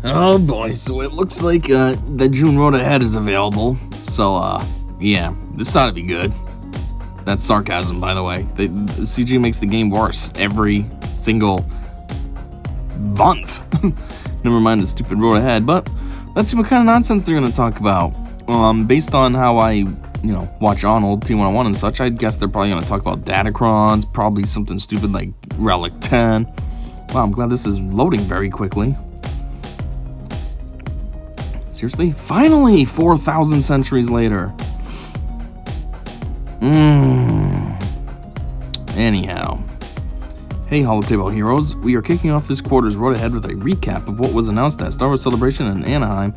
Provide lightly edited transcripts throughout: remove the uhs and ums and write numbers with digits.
Oh boy, so it looks like the June Road Ahead is available. So, yeah, this ought to be good. That's sarcasm, by the way. The CG makes the game worse every single month. Never mind the stupid Road Ahead, but let's see what kind of nonsense they're going to talk about. Based on how I, watch Arnold, T101 and such, I'd guess they're probably going to talk about datacrons, probably something stupid like Relic 10. Wow, I'm glad this is loading very quickly. Seriously? Finally! 4,000 centuries later. Anyhow. Hey, Holotable Heroes. We are kicking off this quarter's Road Ahead with a recap of what was announced at Star Wars Celebration in Anaheim,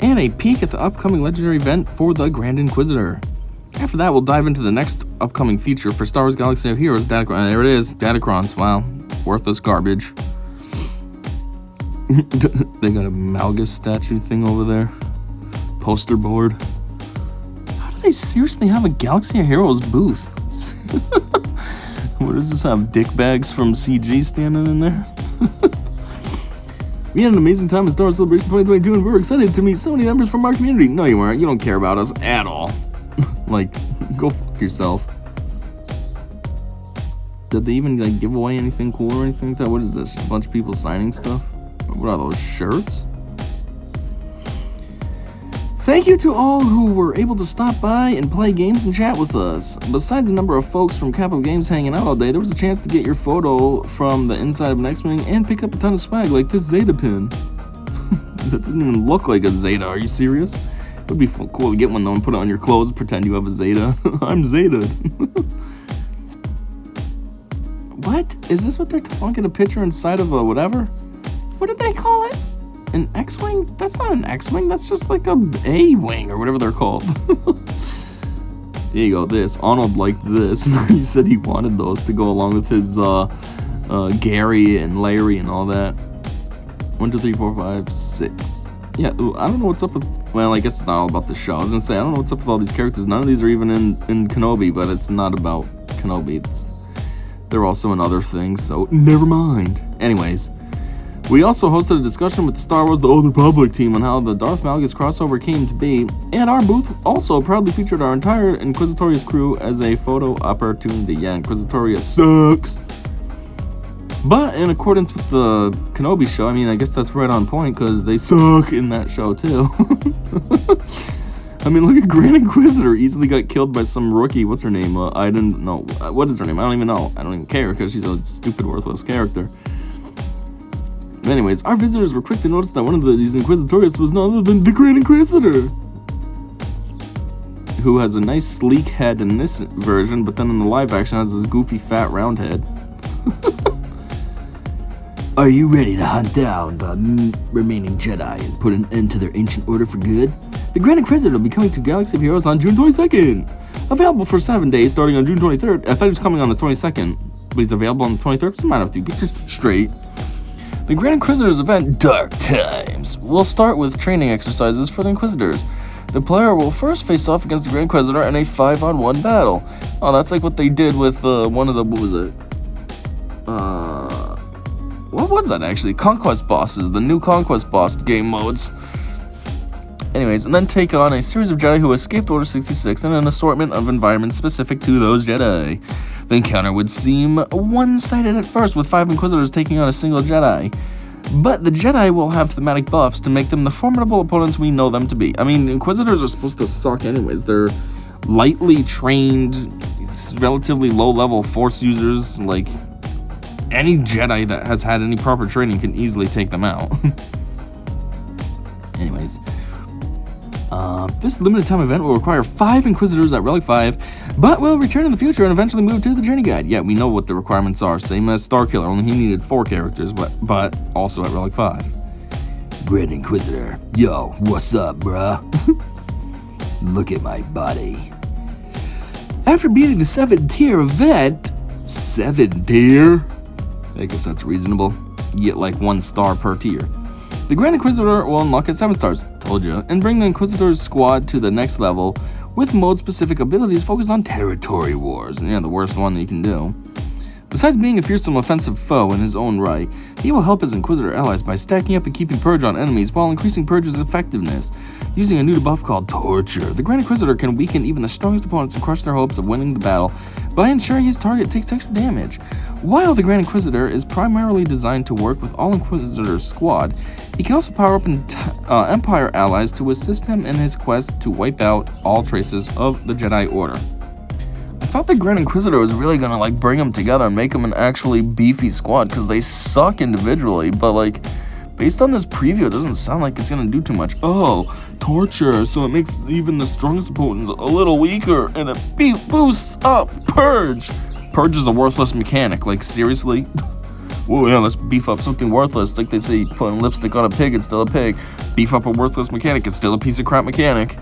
and a peek at the upcoming legendary event for the Grand Inquisitor. After that, we'll dive into the next upcoming feature for Star Wars Galaxy of Heroes, Datacrons. There it is, Datacrons. Wow, worthless garbage. They got a Malgus statue thing over there. Poster board. How do they seriously have a Galaxy of Heroes booth? What does this have? Dick bags from CG standing in there? We had an amazing time at Star Wars Celebration 2022 and we were excited to meet so many members from our community. No, you weren't. You don't care about us at all. Like, go fuck yourself. Did they even give away anything cool or anything like that? What is this? Just a bunch of people signing stuff? What are those, shirts? Thank you to all who were able to stop by and play games and chat with us. Besides the number of folks from Capital Games hanging out all day, there was a chance to get your photo from the inside of an X-Wing and pick up a ton of swag like this Zeta pin. That doesn't even look like a Zeta, are you serious? It would be cool to get one though and put it on your clothes and pretend you have a Zeta. I'm Zeta. What? Is this what they're talking? A picture inside of a whatever? What did they call it? An X-Wing? That's not an X-Wing, that's just like a A-Wing or whatever they're called. There you go, this. Arnold liked this. He said he wanted those to go along with his Gary and Larry and all that. 1, 2, 3, 4, 5, 6. Yeah, ooh, I don't know what's up with... Well, I guess it's not all about the show. I was gonna say, I don't know what's up with all these characters. None of these are even in Kenobi, but it's not about Kenobi. They're also in other things, so never mind. Anyways. We also hosted a discussion with the Star Wars The Old Republic team on how the Darth Malgus crossover came to be, and our booth also proudly featured our entire Inquisitorious crew as a photo opportunity. Yeah, Inquisitorious sucks. But in accordance with the Kenobi show, I mean, I guess that's right on point, because they suck in that show too. I mean, look at Grand Inquisitor, easily got killed by some rookie. What's her name? I didn't know. What is her name? I don't even know. I don't even care, because she's a stupid, worthless character. Anyways, our visitors were quick to notice that one of these Inquisitorious was none other than the Grand Inquisitor, who has a nice sleek head in this version, but then in the live action has this goofy fat round head. Are you ready to hunt down the remaining Jedi and put an end to their ancient order for good? The Grand Inquisitor will be coming to Galaxy of Heroes on June 22nd. Available for 7 days starting on June 23rd. I thought he was coming on the 22nd, but he's available on the 23rd. What's the matter with you? Get this straight. The Grand Inquisitor's event, Dark Times, will start with training exercises for the Inquisitors. The player will first face off against the Grand Inquisitor in a 5-on-1 battle. Oh, that's like what they did with one of the, what was it? What was that actually? Conquest bosses, the new Conquest boss game modes. Anyways, and then take on a series of Jedi who escaped Order 66 in an assortment of environments specific to those Jedi. The encounter would seem one-sided at first, with 5 Inquisitors taking on a single Jedi. But the Jedi will have thematic buffs to make them the formidable opponents we know them to be. I mean, Inquisitors are supposed to suck anyways. They're lightly trained, relatively low-level Force users. Like, any Jedi that has had any proper training can easily take them out. Anyways. This limited time event will require 5 Inquisitors at Relic 5, but will return in the future and eventually move to the Journey Guide. Yeah, we know what the requirements are, same as Starkiller, only he needed 4 characters, but also at Relic 5. Grand Inquisitor, yo, what's up, bruh? Look at my body. After beating the 7-tier event, 7-tier? I guess that's reasonable. You get like 1 star per tier. The Grand Inquisitor will unlock at 7 stars, told you, and bring the Inquisitor's squad to the next level with mode-specific abilities focused on territory wars. Yeah, the worst one that you can do. Besides being a fearsome offensive foe in his own right, he will help his Inquisitor allies by stacking up and keeping Purge on enemies while increasing Purge's effectiveness. Using a new debuff called Torture, the Grand Inquisitor can weaken even the strongest opponents and crush their hopes of winning the battle by ensuring his target takes extra damage. While the Grand Inquisitor is primarily designed to work with all Inquisitor's squad, he can also power up Empire allies to assist him in his quest to wipe out all traces of the Jedi Order. I thought the Grand Inquisitor was really gonna like bring them together and make them an actually beefy squad because they suck individually, but like based on this preview, it doesn't sound like it's gonna do too much. Oh, Torture, so it makes even the strongest opponents a little weaker, and it boosts up Purge. Purge is a worthless mechanic, like seriously? Whoa, yeah, let's beef up something worthless. Like they say, putting lipstick on a pig, it's still a pig. Beef up a worthless mechanic, it's still a piece of crap mechanic.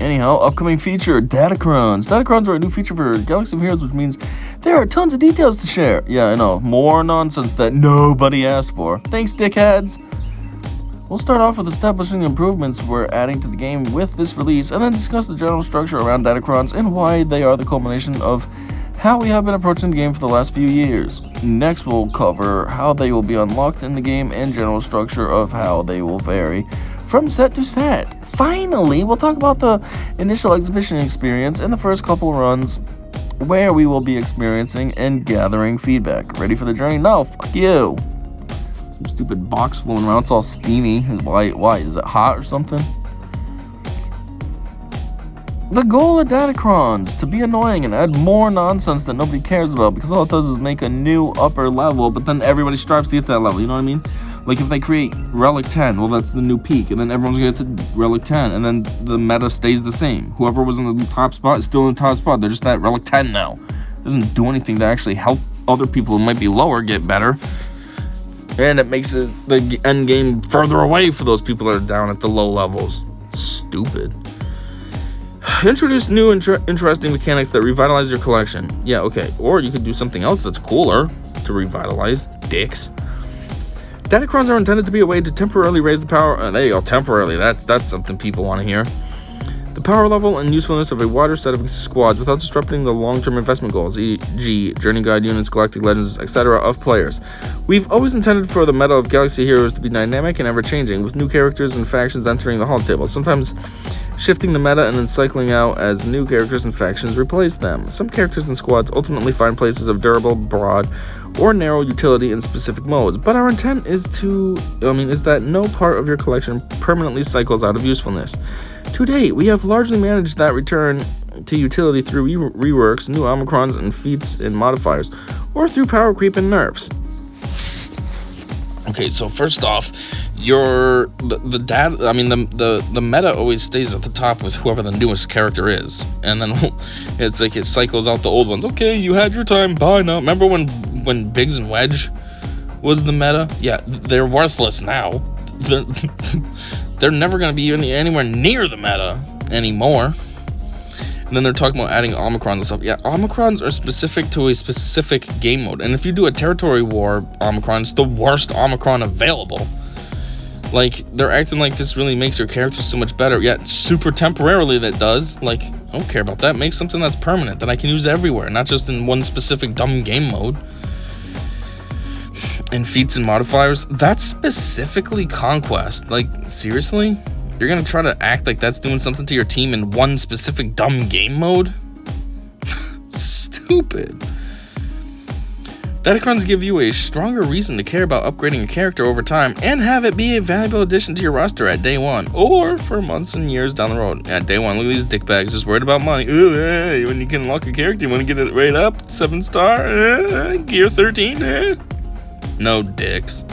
Anyhow, upcoming feature, datacrons. Datacrons are a new feature for Galaxy of Heroes, which means there are tons of details to share. Yeah, I know. More nonsense that nobody asked for. Thanks, dickheads. We'll start off with establishing improvements we're adding to the game with this release, and then discuss the general structure around datacrons and why they are the culmination of how we have been approaching the game for the last few years. Next, we'll cover how they will be unlocked in the game and general structure of how they will vary from set to set. Finally, we'll talk about the initial exhibition experience and the first couple runs where we will be experiencing and gathering feedback. Ready for the journey? No, fuck you. Some stupid box flowing around, it's all steamy. Why? Is it hot or something? The goal of datacrons, to be annoying and add more nonsense that nobody cares about, because all it does is make a new upper level, but then everybody strives to get that level, you know what I mean? Like if they create Relic 10, well that's the new peak, and then everyone's gonna get to Relic 10, and then the meta stays the same. Whoever was in the top spot is still in the top spot, they're just at Relic 10 now. It doesn't do anything to actually help other people who might be lower get better. And it makes it the end game further away for those people that are down at the low levels. Stupid. Introduce new interesting mechanics that revitalize your collection. Yeah, okay. Or you could do something else that's cooler to revitalize. Dicks. Datacrons are intended to be a way to temporarily raise the power. There you go, temporarily. That's something people want to hear. The power level and usefulness of a wider set of squads without disrupting the long-term investment goals, e.g. journey guide units, galactic legends, etc. of players. We've always intended for the meta of Galaxy Heroes to be dynamic and ever-changing, with new characters and factions entering the hall table, sometimes shifting the meta and then cycling out as new characters and factions replace them. Some characters and squads ultimately find places of durable, broad, or narrow utility in specific modes, but our intent is that no part of your collection permanently cycles out of usefulness. To date, we have largely managed that return to utility through reworks, new omicrons and feats and modifiers, or through power creep and nerfs. Okay, so first off, the meta always stays at the top with whoever the newest character is, and then it's like it cycles out the old ones. Okay, you had your time, bye now. Remember when Biggs and Wedge was the meta? Yeah, they're worthless now. They're never going to be anywhere near the meta anymore. And then they're talking about adding omicrons and stuff. Yeah, omicrons are specific to a specific game mode. And if you do a territory war omicron, it's the worst omicron available. Like, they're acting like this really makes your character so much better. Yeah, super temporarily that does. Like, I don't care about that. Make something that's permanent, that I can use everywhere, not just in one specific dumb game mode. And feats and modifiers, that's specifically Conquest. Like, seriously? You're gonna try to act like that's doing something to your team in one specific dumb game mode? Stupid. Datacrons give you a stronger reason to care about upgrading a character over time and have it be a valuable addition to your roster at day one, or for months and years down the road. At day one, look at these dickbags just worried about money. Ooh, hey, when you can unlock a character, you want to get it right up, 7-star, gear 13, No dicks.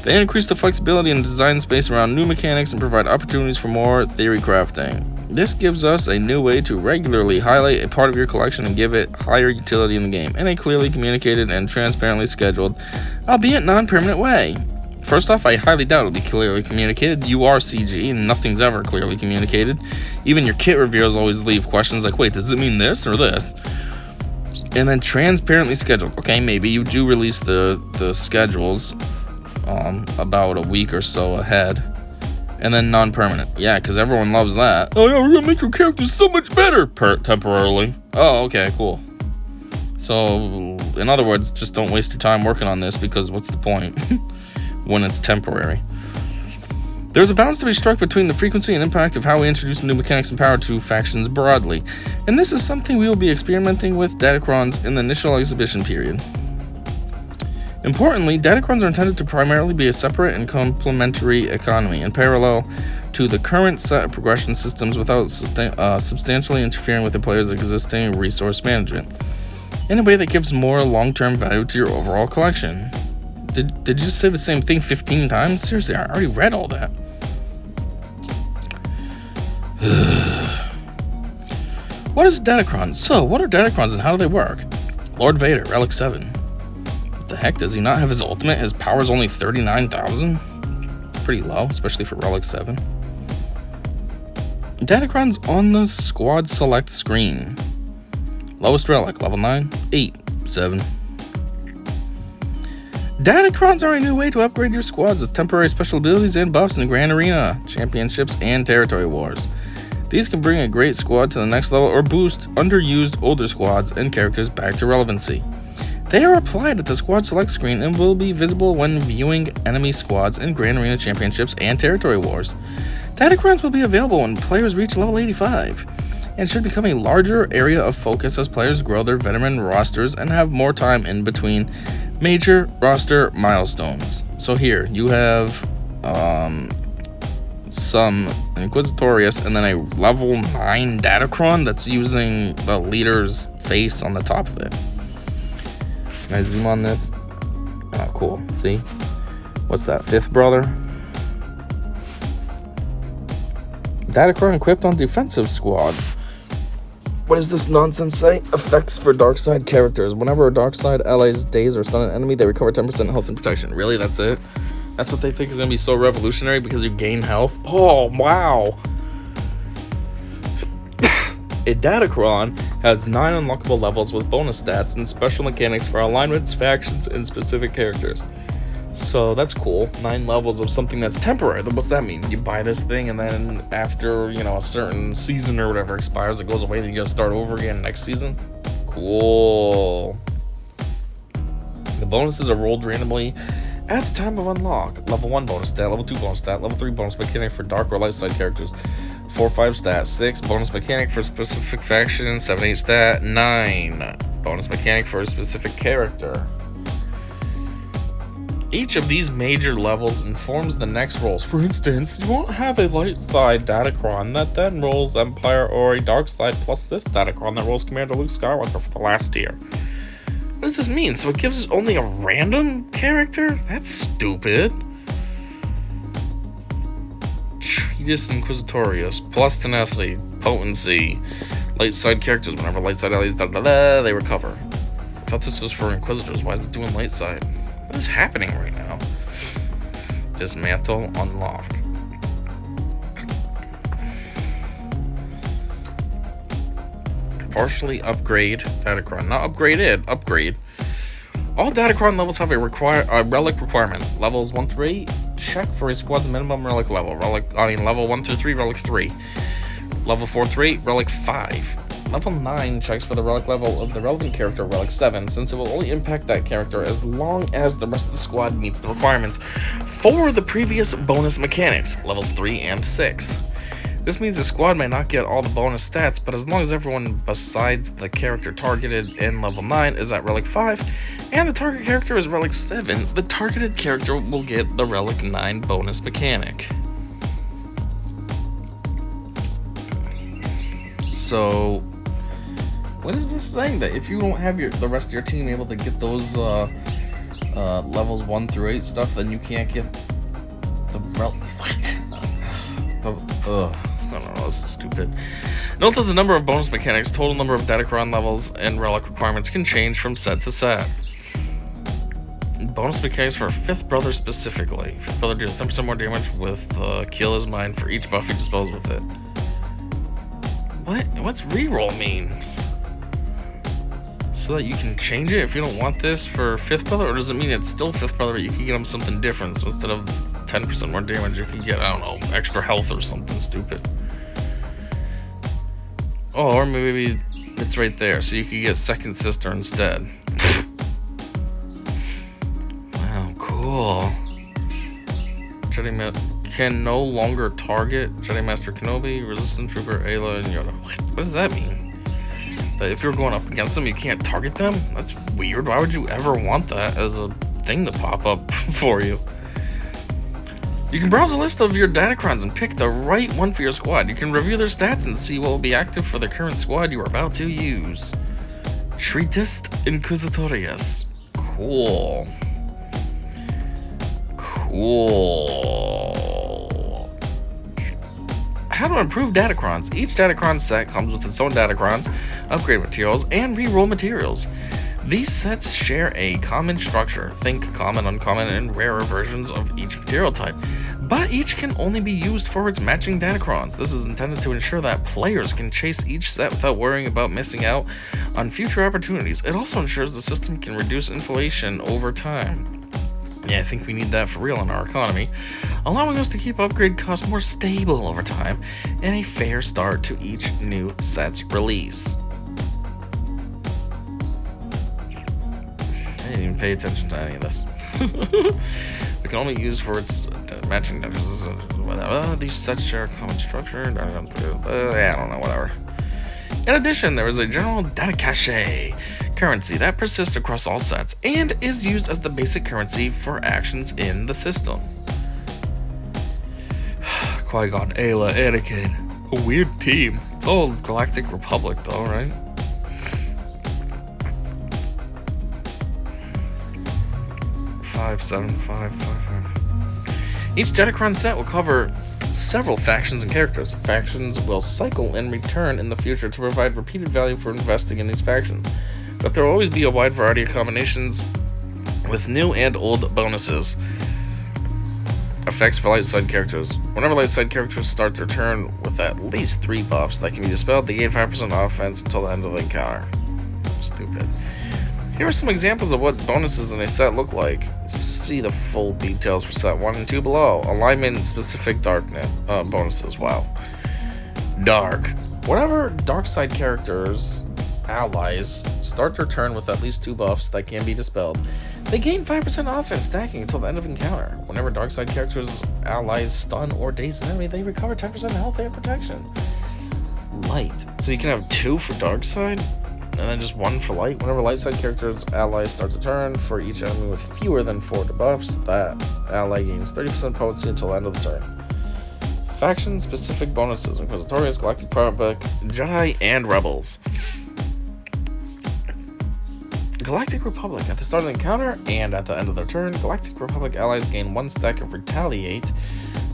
They increase the flexibility and design space around new mechanics and provide opportunities for more theory crafting. This gives us a new way to regularly highlight a part of your collection and give it higher utility in the game, in a clearly communicated and transparently scheduled, albeit non-permanent way. First off, I highly doubt it'll be clearly communicated. You are CG, and nothing's ever clearly communicated. Even your kit reveals always leave questions like, wait, does it mean this or this? And then transparently scheduled. Okay, maybe you do release the schedules about a week or so ahead. And then non-permanent. Yeah, because everyone loves that. Oh yeah, we're gonna make your characters so much better temporarily. Oh, okay, cool. So, in other words, just don't waste your time working on this, because what's the point when it's temporary? There's a balance to be struck between the frequency and impact of how we introduce new mechanics and power to factions broadly, and this is something we will be experimenting with datacrons in the initial exhibition period. Importantly, datacrons are intended to primarily be a separate and complementary economy in parallel to the current set of progression systems without substantially interfering with the player's existing resource management in a way that gives more long-term value to your overall collection. Did you just say the same thing 15 times? Seriously, I already read all that. What is a datacron? So, what are datacrons and how do they work? Lord Vader, Relic 7. What the heck, does he not have his ultimate? His power's only 39,000? Pretty low, especially for Relic 7. Datacrons on the squad select screen. Lowest relic, level 9, 8, 7. Datacrons are a new way to upgrade your squads with temporary special abilities and buffs in Grand Arena, Championships, and Territory Wars. These can bring a great squad to the next level or boost underused older squads and characters back to relevancy. They are applied at the squad select screen and will be visible when viewing enemy squads in Grand Arena Championships and Territory Wars. Datacrons will be available when players reach level 85, and should become a larger area of focus as players grow their veteran rosters and have more time in between major roster milestones. So here, you have some Inquisitors and then a level 9 datacron that's using the leader's face on the top of it. Can I zoom on this? Oh, cool. See? What's that? Fifth brother? Datacron equipped on defensive squad. What does this nonsense say? Effects for dark side characters. Whenever a dark side ally's days or stun an enemy, they recover 10% health and protection. Really? That's it? That's what they think is going to be so revolutionary because you gain health? Oh, wow. A datacron has 9 unlockable levels with bonus stats and special mechanics for alignments, factions, and specific characters. So that's cool. 9 levels of something that's temporary. Then what's that mean? You buy this thing and then after, a certain season or whatever expires, it goes away, then you gotta start over again next season? Cool. The bonuses are rolled randomly at the time of unlock. Level 1 bonus stat, level 2 bonus stat, level 3 bonus mechanic for dark or light side characters, 4-5 stat, 6 bonus mechanic for specific faction, 7-8 stat, 9 bonus mechanic for a specific character. Each of these major levels informs the next rolls. For instance, you won't have a light side datacron that then rolls Empire or a dark side plus this datacron that rolls Commander Luke Skywalker for the last tier. What does this mean? So it gives only a random character? That's stupid. Treatise Inquisitorius plus tenacity, potency, light side characters. Whenever light side allies they recover. I thought this was for Inquisitors. Why is it doing light side? What is happening right now? Dismantle, unlock. Partially upgrade datacron. Not upgraded, upgrade. All datacron levels have a relic requirement. Levels 1 through 8, check for a squad's minimum relic level. Level 1 through 3, relic 3. Level 4 through 8, relic 5. Level 9 checks for the relic level of the relevant character, relic 7, since it will only impact that character as long as the rest of the squad meets the requirements for the previous bonus mechanics, levels 3 and 6. This means the squad may not get all the bonus stats, but as long as everyone besides the character targeted in level 9 is at relic 5, and the target character is relic 7, the targeted character will get the relic 9 bonus mechanic. So, what is this saying? That if you don't have the rest of your team able to get those levels 1 through 8 stuff, then you can't get the what? I don't know, this is stupid. Note that the number of bonus mechanics, total number of datacron levels, and relic requirements can change from set to set. Bonus mechanics for Fifth Brother specifically. Fifth Brother deals 10% more damage with Kill Is Mine for each buff he dispels with it. What? What's reroll mean? So that you can change it if you don't want this for Fifth Brother? Or does it mean it's still Fifth Brother but you can get him something different? So instead of 10% more damage, you can get, I don't know, extra health or something stupid. Oh, or maybe It's right there, so you could get Second Sister instead. Wow, cool. Can no longer target Jedi Master Kenobi, Resistance Trooper, Ayla, and Yoda. What does that mean? That if you're going up against them, you can't target them? That's weird. Why would you ever want that as a thing to pop up for you? You can browse a list of your datacrons and pick the right one for your squad. You can review their stats and see what will be active for the current squad you are about to use. Treatise Inquisitors. Cool. How to improve datacrons. Each datacron set comes with its own datacrons, upgrade materials, and reroll materials. These sets share a common structure. Think common, uncommon, and rarer versions of each material type. But each can only be used for its matching datacrons. This is intended to ensure that players can chase each set without worrying about missing out on future opportunities. It also ensures the system can reduce inflation over time. Yeah, I think we need that for real in our economy, allowing us to keep upgrade costs more stable over time and a fair start to each new set's release. I didn't even pay attention to any of this. We can only use for its matching these sets share a common structure. I don't know, whatever. In addition, there is a general data cache currency that persists across all sets and is used as the basic currency for actions in the system. Qui-Gon, Ayla, Anakin. A weird team. It's all Galactic Republic though, right? Five, 7, 5, 5, 5. Each Datacron set will cover several factions and characters. Factions will cycle and return in the future to provide repeated value for investing in these factions. But there will always be a wide variety of combinations with new and old bonuses. Effects for light side characters. Whenever light side characters start their turn with at least 3 buffs that can be dispelled, they gain 5% offense until the end of the encounter. Stupid. Here are some examples of what bonuses in a set look like. See the full details for set 1 and 2 below. Alignment specific darkness bonuses. Wow. Dark. Whenever dark side characters allies start their turn with at least 2 buffs that can be dispelled, they gain 5% offense stacking until the end of encounter. Whenever dark side characters allies stun or daze an enemy, they recover 10% health and protection. Light. So you can have 2 for dark side and then just 1 for light. Whenever light side characters allies start the turn for each enemy with fewer than 4 debuffs, that ally gains 30% potency until the end of the turn. Faction specific bonuses. Inquisitors, Galactic Republic, Jedi, and Rebels. Galactic Republic. At the start of the encounter and at the end of their turn, Galactic Republic allies gain 1 stack of Retaliate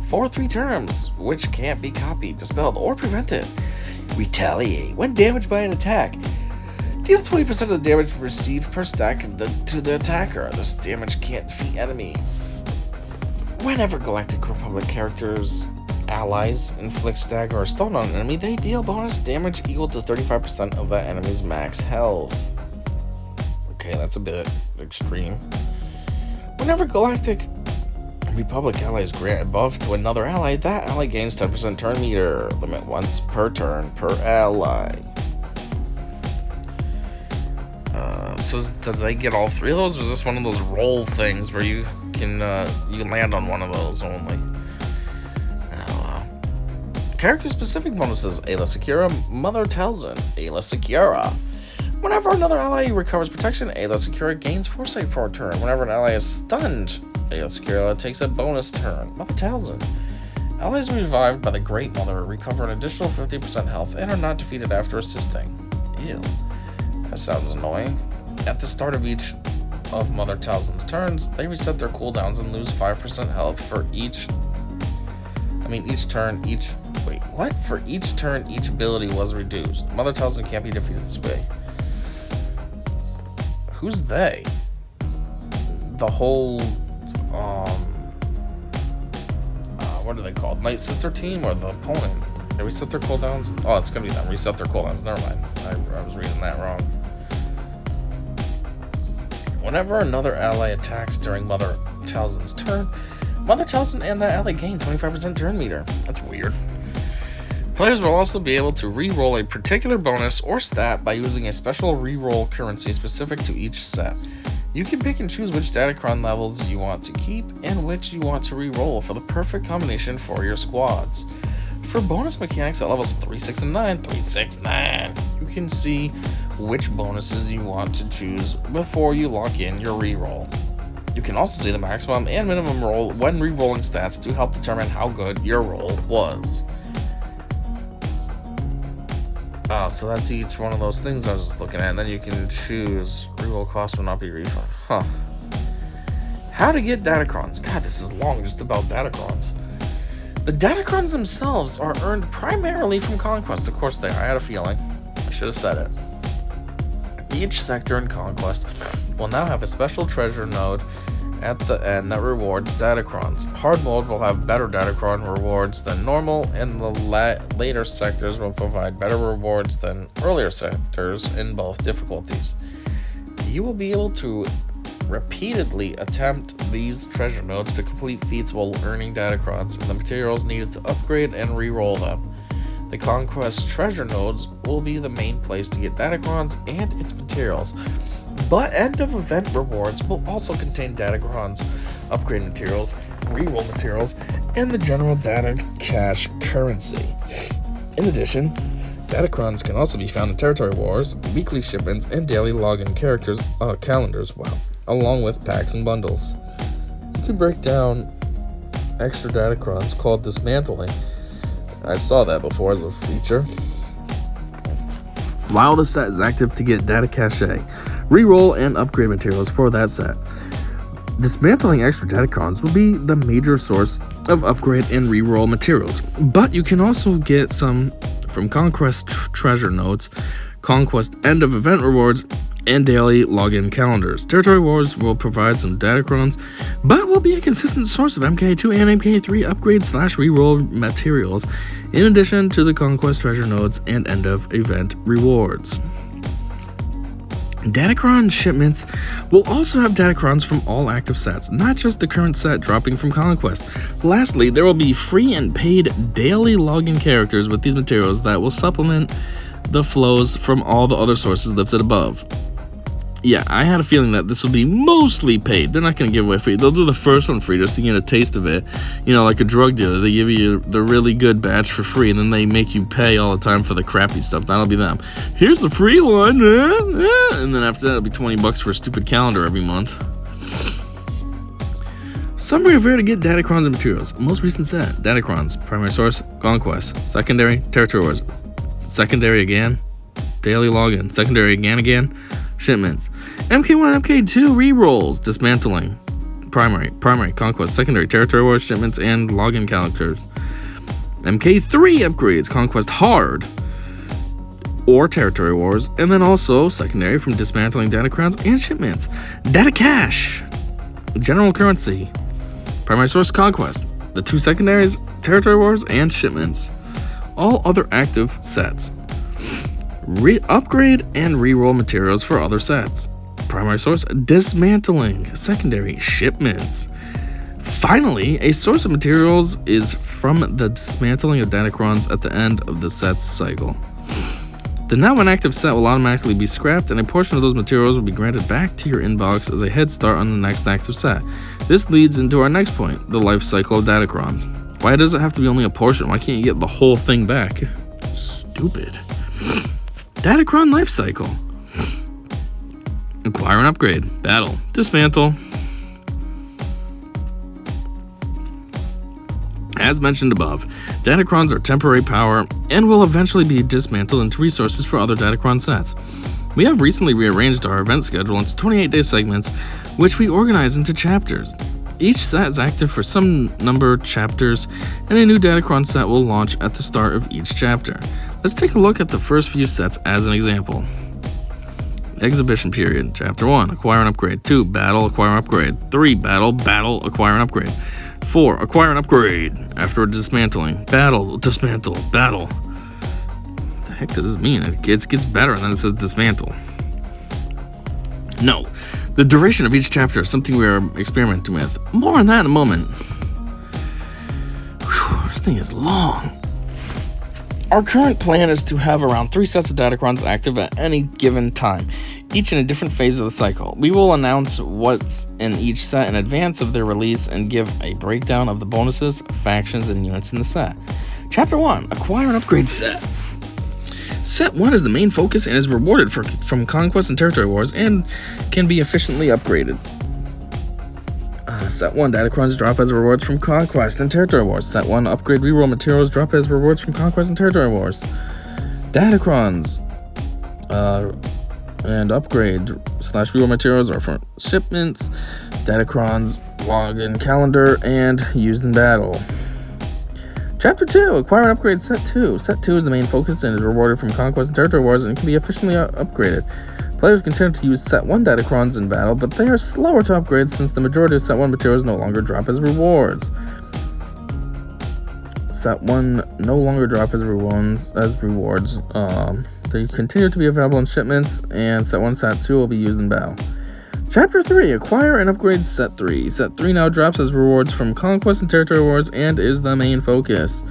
for 3 turns, which can't be copied, dispelled, or prevented. Retaliate. When damaged by an attack, deal 20% of the damage received per stack to the attacker. This damage can't defeat enemies. Whenever Galactic Republic characters allies inflict stagger or stun on an enemy, they deal bonus damage equal to 35% of that enemy's max health. Okay, that's a bit extreme. Whenever Galactic Republic allies grant a buff to another ally, that ally gains 10% turn meter. Limit once per turn per ally. So do they get all 3 of those, or is this one of those roll things where you can land on one of those only? I don't know. Character-specific bonuses. Ayla Sakura, Mother Talzin. Ayla Sakura. Whenever another ally recovers protection, Ayla Sakura gains foresight for a turn. Whenever an ally is stunned, Ayla Sakura takes a bonus turn. Mother Talzin. Allies revived by the Great Mother recover an additional 50% health and are not defeated after assisting. Ew. That sounds annoying. At the start of each of Mother Talzin's turns, they reset their cooldowns and lose 5% health for each turn, For each turn, each ability was reduced. Mother Talzin can't be defeated this way. Who's they? The whole, what are they called? Night Sister team or the opponent? They reset their cooldowns? Oh, it's gonna be them. Reset their cooldowns. Never mind. I was reading that wrong. Whenever another ally attacks during Mother Talzin's turn, Mother Talzin and that ally gain 25% turn meter. That's weird. Players will also be able to re-roll a particular bonus or stat by using a special re-roll currency specific to each set. You can pick and choose which datacron levels you want to keep and which you want to re-roll for the perfect combination for your squads. For bonus mechanics at levels 3, 6, and 9, you can see which bonuses you want to choose before you lock in your re-roll. You can also see the maximum and minimum roll when re-rolling stats to help determine how good your roll was. So that's each one of those things I was just looking at, and then you can choose reroll cost will not be refunded. How to get datacrons. God, this is long just about datacrons. The datacrons themselves are earned primarily from Conquest. Of course they are. I had a feeling. I should have said it. Each sector in Conquest will now have a special treasure node at the end that rewards datacrons. Hard mode will have better datacron rewards than normal, and the later sectors will provide better rewards than earlier sectors in both difficulties. You will be able to repeatedly attempt these treasure nodes to complete feats while earning datacrons and the materials needed to upgrade and re-roll them. The Conquest treasure nodes will be the main place to get datacrons and its materials, but end of event rewards will also contain datacrons, upgrade materials, re-roll materials, and the general data cache currency. In addition, datacrons can also be found in territory wars, weekly shipments, and daily login calendars, along with packs and bundles. You can break down extra datacrons called dismantling. I saw that before as a feature. While the set is active to get data cache, reroll, and upgrade materials for that set. Dismantling extra datacrons will be the major source of upgrade and reroll materials, but you can also get some from Conquest treasure nodes, Conquest end of event rewards, and daily login calendars. Territory Wars will provide some datacrons, but will be a consistent source of MK2 and MK3 upgrade/reroll materials, in addition to the Conquest treasure nodes and end of event rewards. Datacron shipments will also have datacrons from all active sets, not just the current set dropping from Conquest. Lastly, there will be free and paid daily login characters with these materials that will supplement the flows from all the other sources listed above. Yeah, I had a feeling that this would be mostly paid. They're not going to give away free. They'll do the first one free just to get a taste of it. You know, like a drug dealer. They give you the really good batch for free, and then they make you pay all the time for the crappy stuff. That'll be them. Here's the free one. And then after that, it'll be $20 for a stupid calendar every month. Summary of where to get datacrons and materials. Most recent set. Datacrons. Primary source. Conquest. Secondary. Territory Wars. Secondary again. Daily login. Secondary again. Shipments. MK1 and MK2 rerolls. Dismantling. Primary. Conquest. Secondary. Territory Wars. Shipments and login calendars. MK3 upgrades. Conquest hard or Territory Wars. And then also secondary from dismantling datacrons and shipments. Data cache. General currency. Primary source Conquest. The two secondaries. Territory Wars and shipments. All other active sets. Upgrade and reroll materials for other sets. Primary source, dismantling. Secondary, shipments. Finally, a source of materials is from the dismantling of datacrons at the end of the set's cycle. The now inactive set will automatically be scrapped, and a portion of those materials will be granted back to your inbox as a head start on the next active set. This leads into our next point, the life cycle of datacrons. Why does it have to be only a portion? Why can't you get the whole thing back? Stupid. Datacron life cycle. Acquire and upgrade. Battle. Dismantle. As mentioned above, datacrons are temporary power and will eventually be dismantled into resources for other datacron sets. We have recently rearranged our event schedule into 28-day segments, which we organize into chapters. Each set is active for some number of chapters, and a new datacron set will launch at the start of each chapter. Let's take a look at the first few sets as an example. Exhibition period. Chapter 1, acquire and upgrade. 2, battle, acquire and upgrade. 3, battle, acquire and upgrade. 4, acquire and upgrade. After dismantling. Battle, dismantle, battle. What the heck does this mean? It gets better and then it says dismantle. No. The duration of each chapter is something we are experimenting with. More on that in a moment. Whew, this thing is long. Our current plan is to have around 3 sets of datacrons active at any given time, each in a different phase of the cycle. We will announce what's in each set in advance of their release and give a breakdown of the bonuses, factions, and units in the set. Chapter 1, Acquire and Upgrade Set. Set 1 is the main focus and is rewarded from Conquest and Territory Wars and can be efficiently upgraded. Set 1 datacrons drop as rewards from Conquest and Territory Wars. Set 1 upgrade reroll materials drop as rewards from Conquest and Territory Wars. Datacrons and upgrade / reroll materials are for shipments. Datacrons log in calendar and used in battle. Chapter 2, Acquire and Upgrade Set 2. Set 2 is the main focus and is rewarded from Conquest and Territory Wars and can be efficiently upgraded. Players continue to use Set 1 datacrons in battle, but they are slower to upgrade since the majority of Set 1 materials no longer drop as rewards. Set 1 no longer drop as rewards. They continue to be available in shipments, and Set 1 Set 2 will be used in battle. Chapter 3, Acquire and Upgrade Set 3. Set 3 now drops as rewards from Conquest and Territory Wars and is the main focus.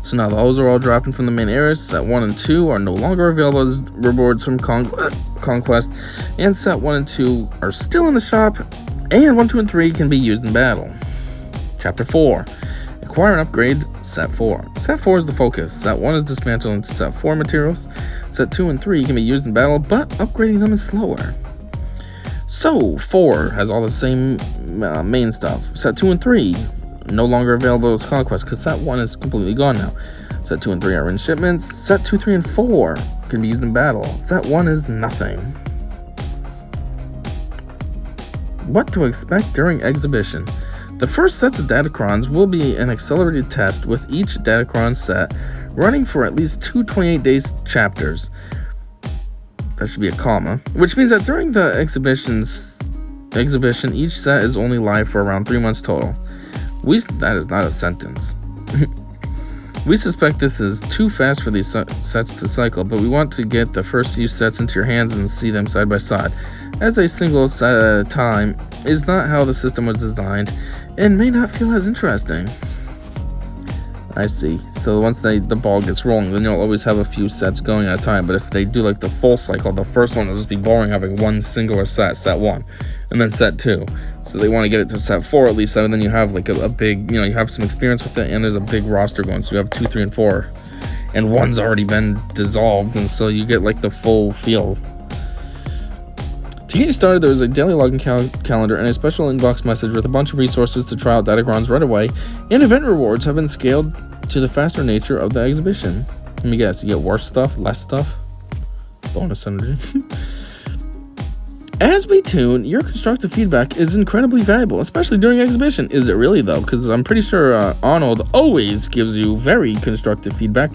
So now those are all dropping from the main areas. Set 1 and 2 are no longer available as rewards from Conquest, and Set 1 and 2 are still in the shop, and 1, 2, and 3 can be used in battle. Chapter 4, Acquire and Upgrade Set 4. Set 4 is the focus. Set 1 is dismantled into Set 4 materials. Set 2 and 3 can be used in battle, but upgrading them is slower. So, 4 has all the same main stuff. Set 2 and 3, no longer available as Conquest, because Set 1 is completely gone now. Set 2 and 3 are in shipments. Set 2, 3, and 4 can be used in battle. Set 1 is nothing. What to expect during exhibition. The first sets of datacrons will be an accelerated test with each datacron set running for at least 2 28-day chapters. That should be a comma, which means that during the exhibition, each set is only live for around 3 months total. That is not a sentence. We suspect this is too fast for these sets to cycle, but we want to get the first few sets into your hands and see them side by side, as a single set at a time is not how the system was designed and may not feel as interesting. I see. So once the ball gets rolling, then you'll always have a few sets going at a time. But if they do like the full cycle, the first one will just be boring having one singular set 1, and then set 2. So they want to get it to set 4 at least, and then you have like a big, you have some experience with it, and there's a big roster going. So you have 2, 3, and 4, and 1's already been dissolved, and so you get like the full feel. To get you started, there is a daily login calendar and a special inbox message with a bunch of resources to try out datacrons right away, and event rewards have been scaled to the faster nature of the exhibition. Let me guess, you get worse stuff, less stuff, bonus energy. As we tune, your constructive feedback is incredibly valuable, especially during exhibition. Is it really, though? Because I'm pretty sure Arnold always gives you very constructive feedback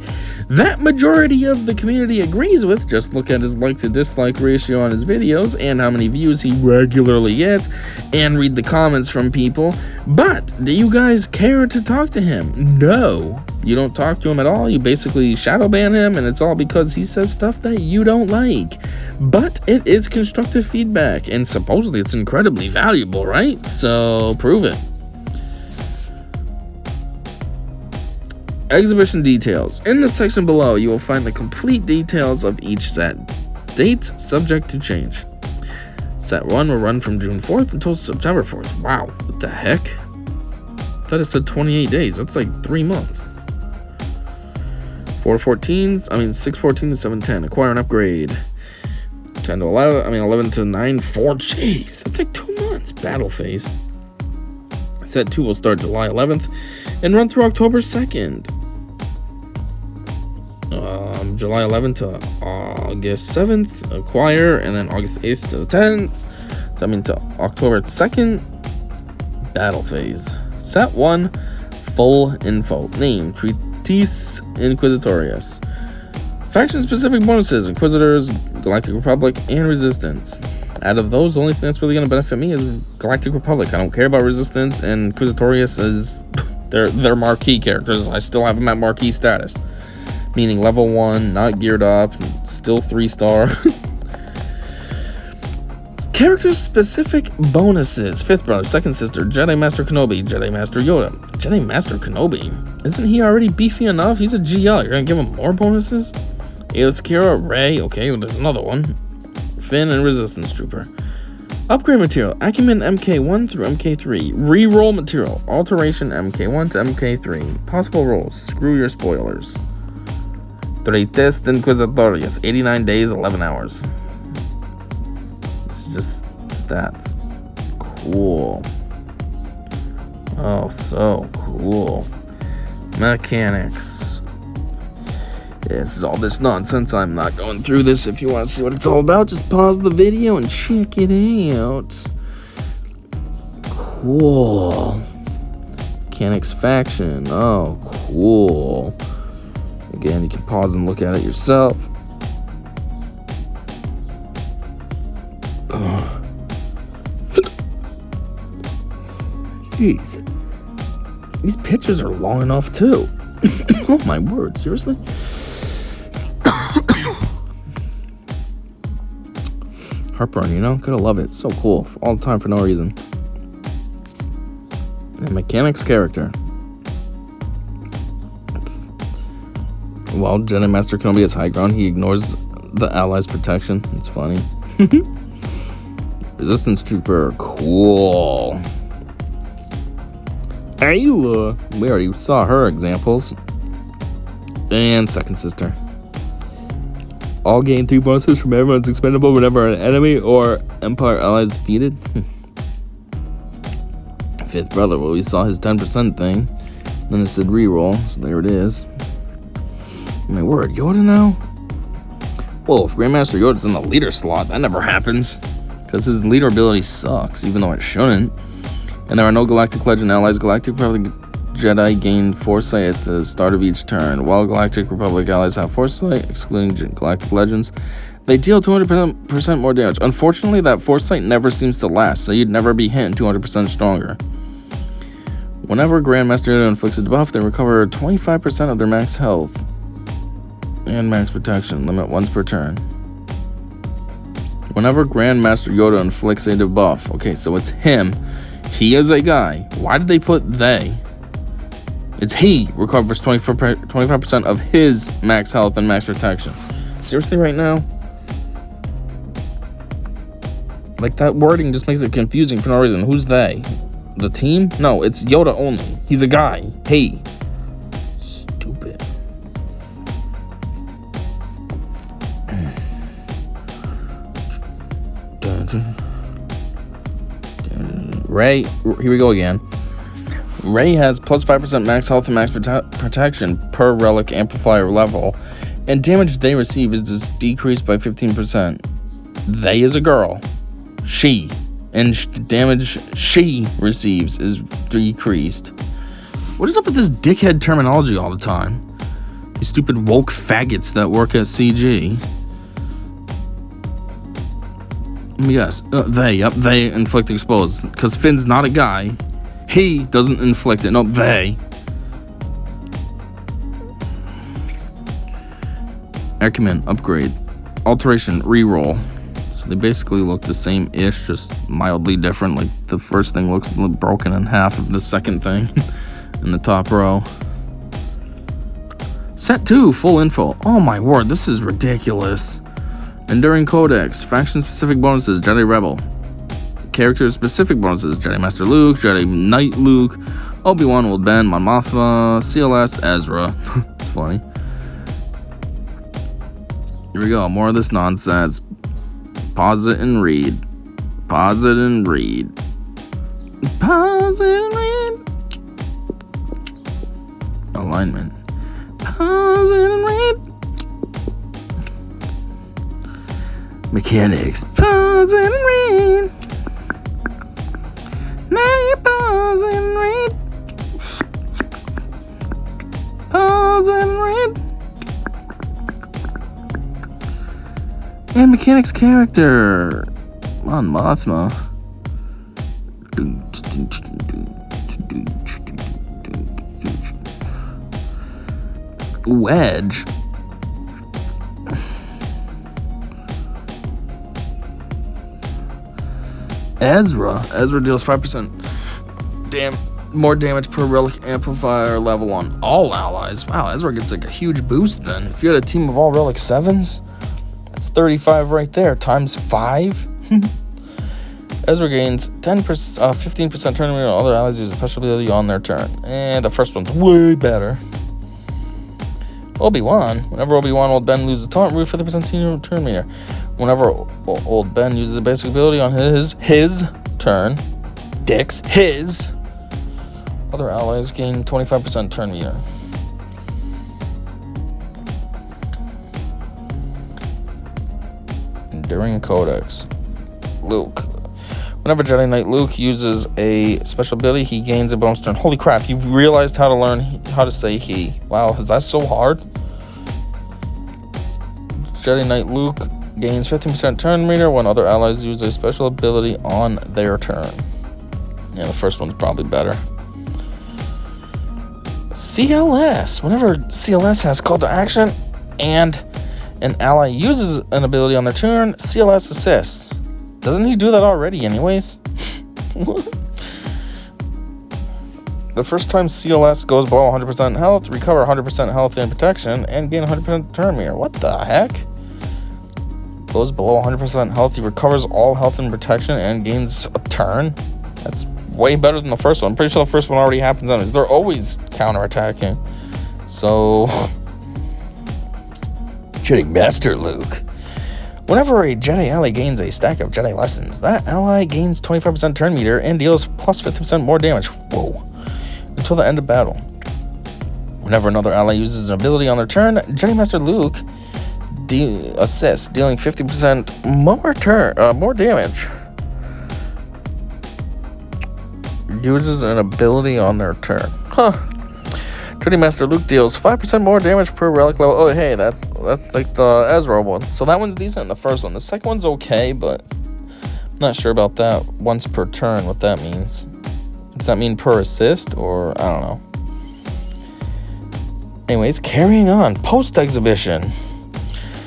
that majority of the community agrees with. Just look at his like to dislike ratio on his videos and how many views he regularly gets, and read the comments from people. But do you guys care to talk to him? No. You don't talk to him at all. You basically shadow ban him, and it's all because he says stuff that you don't like. But it is constructive feedback, and supposedly it's incredibly valuable, right? So prove it. Exhibition details. In the section below, you will find the complete details of each set. Dates subject to change. Set 1 will run from June 4th until September 4th. Wow, what the heck? I thought it said 28 days. That's like 3 months. 614 to 710. Acquire and upgrade. 10 to 11 to 9. 4. Jeez, that's like 2 months. Battle phase. Set 2 will start July 11th and run through October 2nd. July 11th to August 7th. Acquire, and then August 8th to the 10th. To October 2nd. Battle phase. Set 1. Full info. Name. Treatise Inquisitors. Faction-specific bonuses: Inquisitors, Galactic Republic, and Resistance. Out of those, the only thing that's really going to benefit me is Galactic Republic. I don't care about Resistance, and Inquisitorius is they're marquee characters. I still have them at marquee status, meaning level 1, not geared up, still 3-star. Character-specific bonuses. Fifth brother, second sister, Jedi Master Kenobi, Jedi Master Yoda. Jedi Master Kenobi? Isn't he already beefy enough? He's a GL. You're gonna give him more bonuses? Ayla Sakura, Rey. Okay, well, there's another one. Finn and Resistance Trooper. Upgrade material. Acumen MK1 through MK3. Reroll material. Alteration MK1 to MK3. Possible rolls. Screw your spoilers. Tres Inquisitors. 89 days, 11 hours. Just stats. Cool. Oh, so cool. Mechanics. This is all this nonsense. I'm not going through this. If you want to see what it's all about, just pause the video and check it out. Cool. Mechanics faction. Oh, cool. Again, you can pause and look at it yourself. Jeez. These pictures are long enough too. Oh my word, seriously? Heartburn, you know? Gotta love it. So cool. All the time for no reason. And mechanics character. While Jedi Master Kenobi has high ground, he ignores the allies' protection. It's funny. Resistance Trooper, cool. Ayla, we already saw her examples. And second sister. All gain 3 bonuses from everyone's expendable whenever an enemy or Empire ally is defeated. Fifth brother, well, we saw his 10% thing. Then it said reroll, so there it is. My word, Yoda now? Well, if Grandmaster Yoda's in the leader slot, that never happens. Because his leader ability sucks, even though it shouldn't. And there are no Galactic Legend allies. Galactic Republic Jedi gain Foresight at the start of each turn. While Galactic Republic allies have Foresight, excluding Galactic Legends, they deal 200% more damage. Unfortunately, that Foresight never seems to last, so you'd never be hit 200% stronger. Whenever Grandmaster Yoda inflicts a debuff, they recover 25% of their max health and max protection, limit once per turn. Whenever Grandmaster Yoda inflicts a debuff, okay, so it's him. He is a guy. Why did they put they? It's he recovers 25% of his max health and max protection. Seriously right now? Like, that wording just makes it confusing for no reason. Who's they? The team? No, it's Yoda only. He's a guy. He. Stupid. Rey, here we go again. Rey has plus 5% max health and max protection per relic amplifier level, and damage they receive is decreased by 15%. They is a girl. She. And damage she receives is decreased. What is up with this dickhead terminology all the time? These stupid woke faggots that work at CG. Yes, they inflict exposed. Because Finn's not a guy. He doesn't inflict it. No, they. Acumen, upgrade. Alteration, reroll. So they basically look the same-ish, just mildly different. Like, the first thing looks broken in half of the second thing in the top row. Set 2, full info. Oh my word, this is ridiculous. Enduring Codex, faction-specific bonuses, Jedi Rebel. Character-specific bonuses, Jedi Master Luke, Jedi Knight Luke, Obi-Wan Old Ben, Mon Mothma, CLS, Ezra. It's funny. Here we go, more of this nonsense. Pause it and read. Pause it and read. Pause it and read. Alignment. Pause it and read. Mechanics. Pause and read. Now you pause and read. Pause and read. And mechanics character. Mon Mothma. Wedge. Ezra deals 5% more damage per relic amplifier level on all allies. Wow, Ezra gets like a huge boost then. If you had a team of all relic 7s, that's 35 right there, times 5. Ezra gains 15% turn meter on other allies use a special ability on their turn. And the first one's way better. Obi-Wan. Whenever Obi-Wan Old Ben loses a taunt, root 50% turn meter. Whenever Old Ben uses a basic ability on his turn, his other allies gain 25% turn meter. Enduring Codex. Luke. Whenever Jedi Knight Luke uses a special ability, he gains a bonus turn. Holy crap, you've realized how to learn how to say he. Wow, is that so hard? Jedi Knight Luke gains 15% turn meter when other allies use a special ability on their turn. Yeah, the first one's probably better. CLS. Whenever CLS has call to action and an ally uses an ability on their turn, CLS assists. Doesn't he do that already anyways? The first time CLS goes below 100% health, recover 100% health and protection, and gain 100% turn meter. What the heck? Goes below 100% health, he recovers all health and protection and gains a turn? That's way better than the first one. I'm pretty sure the first one already happens on it. They're always counterattacking. So... Jedi Master Luke. Whenever a Jedi ally gains a stack of Jedi lessons, that ally gains 25% turn meter and deals plus 50% more damage. Whoa. Until the end of battle. Whenever another ally uses an ability on their turn, Jedi Master Luke assists, dealing 50% more damage. Uses an ability on their turn. Huh. Jedi Master Luke deals 5% more damage per relic level. Oh, hey, that's like the Ezra one. So that one's decent, the first one. The second one's okay, but I'm not sure about that. Once per turn, what that means. Does that mean per assist, or I don't know. Anyways, carrying on. Post-exhibition.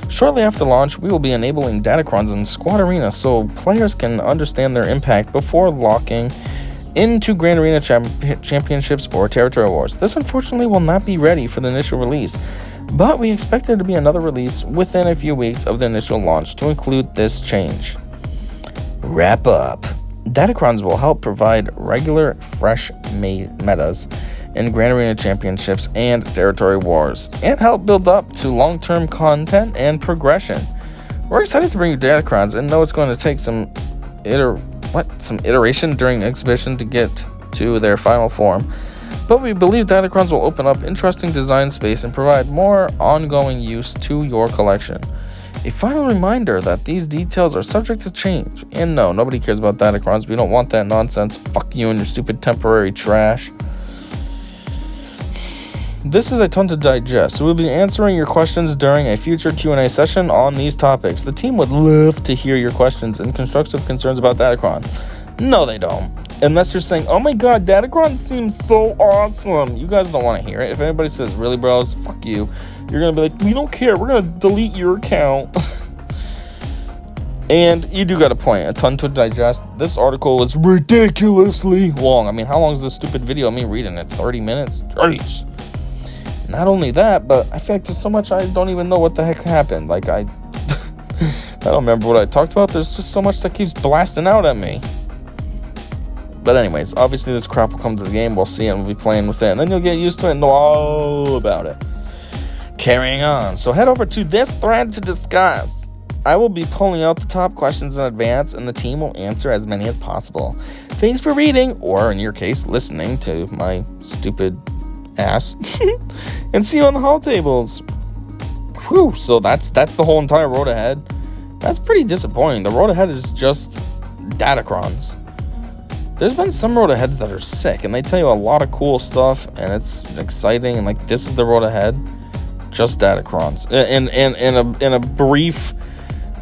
Shortly after launch, we will be enabling datacrons in Squad Arena so players can understand their impact before locking into Grand Arena Championships or Territory Wars. This unfortunately will not be ready for the initial release, but we expect there to be another release within a few weeks of the initial launch to include this change. Wrap up. Datacrons will help provide regular, fresh metas in Grand Arena Championships and Territory Wars, and help build up to long-term content and progression. We're excited to bring you Datacrons and know it's going to take some iteration during the exhibition to get to their final form, but we believe Datacrons will open up interesting design space and provide more ongoing use to your collection. A final reminder that these details are subject to change, and no, nobody cares about Datacrons. We don't want that nonsense. Fuck you and your stupid temporary trash. This is a ton to digest, so we'll be answering your questions during a future Q&A session on these topics. The team would love to hear your questions and constructive concerns about Datacron. No, they don't. Unless you're saying, oh my god, Datacron seems so awesome. You guys don't want to hear it. If anybody says, really, bros, fuck you, you're going to be like, we don't care. We're going to delete your account. And you do got a point. A ton to digest. This article is ridiculously long. I mean, how long is this stupid video of me reading it? 30 minutes? Jeez. Not only that, but I feel like there's so much I don't even know what the heck happened. Like, I don't remember what I talked about. There's just so much that keeps blasting out at me. But anyways, obviously this crap will come to the game. We'll see it and we'll be playing with it. And then you'll get used to it and know all about it. Carrying on. So head over to this thread to discuss. I will be pulling out the top questions in advance, and the team will answer as many as possible. Thanks for reading, or in your case, listening to my stupid ass. And see you on the hall tables. Whew, so that's the whole entire road ahead. That's pretty disappointing. The road ahead is just datacrons. There's been some road aheads that are sick, and they tell you a lot of cool stuff, and it's exciting, and like, this is the road ahead. Just datacrons. In a brief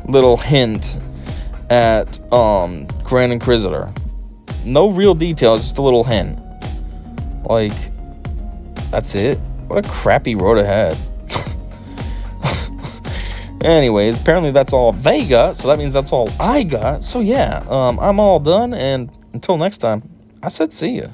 little hint at Grand Inquisitor. No real details, just a little hint. Like, that's it. What a crappy road ahead. Anyways, apparently that's all they got, so that means that's all I got. So yeah, I'm all done, and until next time, I said see ya.